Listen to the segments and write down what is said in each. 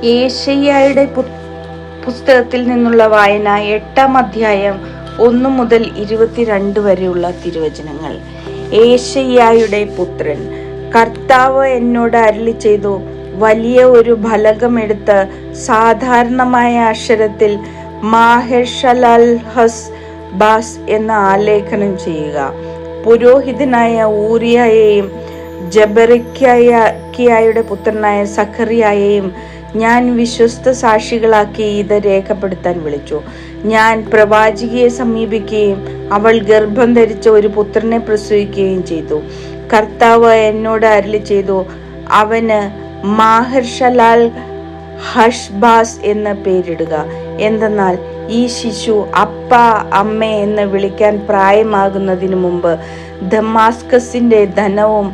യേശയ്യായുടെ പുസ്തകത്തിൽ നിന്നുള്ള വായന 8-ാം അധ്യായം 1 മുതൽ 22 വരെയുള്ള തിരുവചനങ്ങൾ. യേശയ്യായുടെ പുത്രൻ. കർത്താവ് എന്നോട് അരുളി ചെയ്തു, വലിയ ഒരു ഫലകമെടുത്ത് സാധാരണമായ അക്ഷരത്തിൽ മാഹേർഷലാൽ ഹസ് ബാസ് എന്ന് ആലേഖനം ചെയ്യുക. പുരോഹിതനായ ഊറിയയെയും ജബറിക്കയുടെ പുത്രനായ സഖറിയായെയും ഞാൻ വിശ്വസ്ത സാക്ഷികളാക്കി ഇത് രേഖപ്പെടുത്താൻ വിളിച്ചു. ഞാൻ പ്രവാചികയെ സമീപിക്കുകയും അവൾ ഗർഭം ധരിച്ച ഒരു പുത്രനെ പ്രസവിക്കുകയും ചെയ്തു. കർത്താവ് എന്നോട് അരുളി ചെയ്തു, അവന് മാഹർഷലാൽ ഹഷ്ബാസ് എന്ന് പേരിടുക. എന്തെന്നാൽ ഈ ശിശു അപ്പ അമ്മ എന്ന് വിളിക്കാൻ പ്രായമാകുന്നതിനു മുമ്പ് ദമാസ്കസിന്റെ ധനവും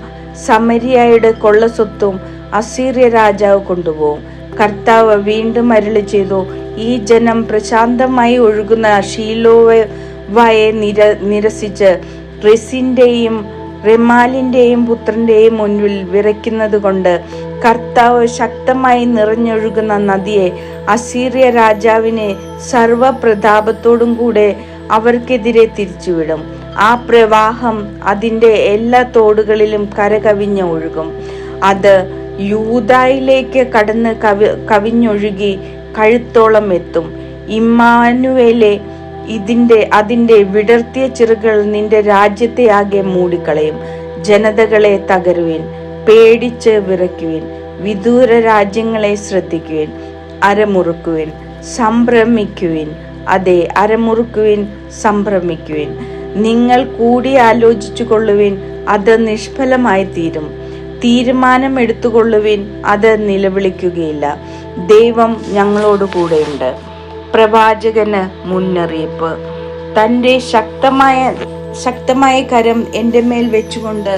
സമരിയയുടെ കൊള്ളസ്വത്തും അസീറിയ രാജാവ് കൊണ്ടുപോകും. കർത്താവ് വീണ്ടും അരുളി ചെയ്തു, ഈ ജനം പ്രശാന്തമായി ഒഴുകുന്ന ഷീലോവയെ നിരസിച്ച് റെസിന്റെയും റെമാലിന്റെയും പുത്രന്റെയും മുൻപിൽ വിറയ്ക്കുന്നത് കൊണ്ട് കർത്താവ് ശക്തമായി നിറഞ്ഞൊഴുകുന്ന നദിയെ, അസീറിയ രാജാവിനെ സർവപ്രതാപത്തോടും കൂടെ അവർക്കെതിരെ തിരിച്ചുവിടും. ആ പ്രവാഹം അതിൻ്റെ എല്ലാ തോടുകളിലും കരകവിഞ്ഞ് ഒഴുകും. അത് യൂദായിലേക്ക് കടന്ന് കവിഞ്ഞൊഴുകി കഴുത്തോളം എത്തും. ഇമ്മാനുവേലെ, അതിൻ്റെ വിടർത്തിയ ചിറകുകൾ നിന്റെ രാജ്യത്തെ ആകെ മൂടിക്കളയും. ജനതകളെ തകരുവിൻ, പേടിച്ച് വിറയ്ക്കുവിൻ, വിദൂര രാജ്യങ്ങളെ ശ്രദ്ധിക്കുവിൻ, അരമുറുക്കുവിൻ, സംഭ്രമിക്കുവിൻ. അതെ, അരമുറുക്കുവിൻ, സംഭ്രമിക്കുവിൻ. നിങ്ങൾ കൂടി ആലോചിച്ചു കൊള്ളുവിൻ, അത് നിഷ്ഫലമായി തീരും. തീരുമാനം എടുത്തുകൊള്ളുവിൻ, അത് നിലവിളിക്കുകയില്ല. ദൈവം ഞങ്ങളോട് കൂടെയുണ്ട്. പ്രവാചകന് മുന്നറിയിപ്പ്. തൻ്റെ ശക്തമായ കരം എൻ്റെ മേൽ വെച്ചുകൊണ്ട്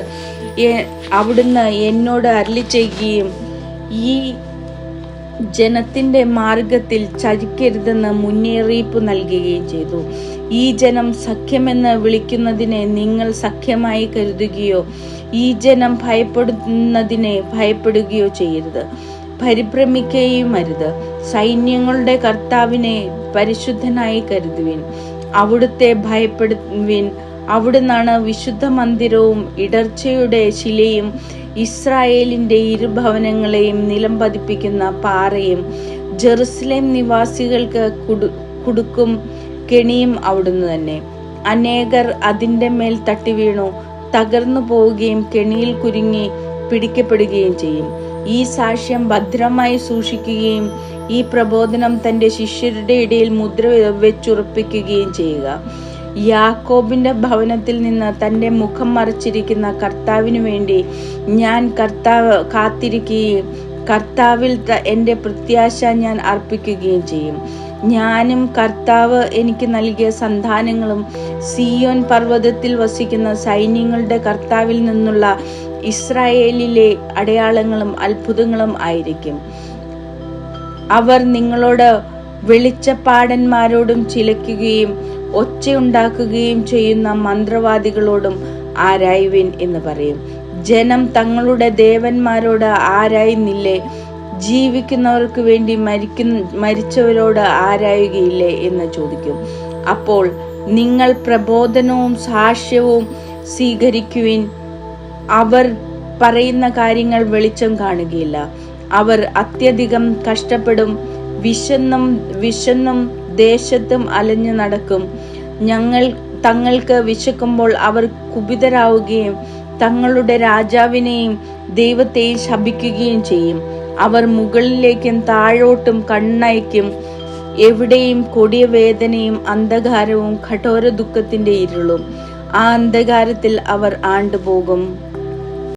അവിടുന്ന് എന്നോട് അരുളി ചെയ്യുകയും ഈ ജനത്തിൻ്റെ മാർഗത്തിൽ ചരിക്കരുതെന്ന് മുന്നറിയിപ്പ് നൽകുകയും ചെയ്തു. ഈ ജനം സഖ്യമെന്ന് വിളിക്കുന്നതിനെ നിങ്ങൾ സഖ്യമായി കരുതുകയോ ഈ ജനം ഭയപ്പെടുന്നതിനെ ഭയപ്പെടുകയോ ചെയ്യരുത്. പരിഭ്രമിക്കുകയും അരുത്. സൈന്യങ്ങളുടെ കർത്താവിനെ പരിശുദ്ധനായി കരുതുവിൻ. അവിടുത്തെ ഭയപ്പെടുവിൻ. അവിടുന്നാണ് വിശുദ്ധ മന്ദിരവും ഇടർച്ചയുടെ ശിലയും ഇസ്രായേലിന്റെ ഇരുഭവനങ്ങളെയും നിലം പതിപ്പിക്കുന്ന പാറയും. ജെറുസലേം നിവാസികൾക്ക് കുടുക്കും കെണിയും അവിടുന്ന് തന്നെ. അനേകർ അതിൻ്റെ മേൽ തട്ടി വീണു തകർന്നു പോവുകയും കെണിയിൽ കുരുങ്ങി പിടിക്കപ്പെടുകയും ചെയ്യും. ഈ സാക്ഷ്യം ഭദ്രമായി സൂക്ഷിക്കുകയും ഈ പ്രബോധനം തൻ്റെ ശിഷ്യരുടെ ഇടയിൽ മുദ്ര വെച്ചുറപ്പിക്കുകയും ചെയ്യുക. യാക്കോബിന്റെ ഭവനത്തിൽ നിന്ന് തൻ്റെ മുഖം മറച്ചിരിക്കുന്ന കർത്താവിനു വേണ്ടി ഞാൻ കാത്തിരിക്കുകയും കർത്താവിൽ എൻ്റെ പ്രത്യാശ ഞാൻ അർപ്പിക്കുകയും ചെയ്യും. ഞാനും കർത്താവ് എനിക്ക് നൽകിയ സന്താനങ്ങളും സിയോൻ പർവ്വതത്തിൽ വസിക്കുന്ന സൈന്യങ്ങളുടെ കർത്താവിൽ നിന്നുള്ള ഇസ്രായേലിലെ അടയാളങ്ങളും അത്ഭുതങ്ങളും ആയിരിക്കും. അവർ നിങ്ങളോട് വെളിച്ചപ്പാടന്മാരോടും ചിലയ്ക്കുകയും ഒച്ചയുണ്ടാക്കുകയും ചെയ്യുന്ന മന്ത്രവാദികളോടും ആരായുവിൻ എന്ന് പറയും. ജനം തങ്ങളുടെ ദേവന്മാരോട് ആരായുന്നില്ലേ? ജീവിക്കുന്നവർക്ക് വേണ്ടി മരിച്ചവരോട് ആരായുകയില്ലേ എന്ന് ചോദിക്കും. അപ്പോൾ നിങ്ങൾ പ്രബോധനവും സാക്ഷ്യവും സ്വീകരിക്കുവിൻ. അവർ പറയുന്ന കാര്യങ്ങൾ വെളിച്ചം കാണുകയില്ല. അവർ അത്യധികം കഷ്ടപ്പെടും. വിശന്നും ദേശത്തും അലഞ്ഞു നടക്കും. തങ്ങൾക്ക് വിശക്കുമ്പോൾ അവർ കുപിതരാവുകയും തങ്ങളുടെ രാജാവിനെയും ദൈവത്തെയും ശപിക്കുകയും ചെയ്യും. അവർ മുകളിലേക്കും താഴോട്ടും കണ്ണയക്കും. എവിടെയും കൊടിയ വേദനയും അന്ധകാരവും കഠോര ദുഃഖത്തിന്റെ ഇരുളും. ആ അന്ധകാരത്തിൽ അവർ ആണ്ടുപോകും.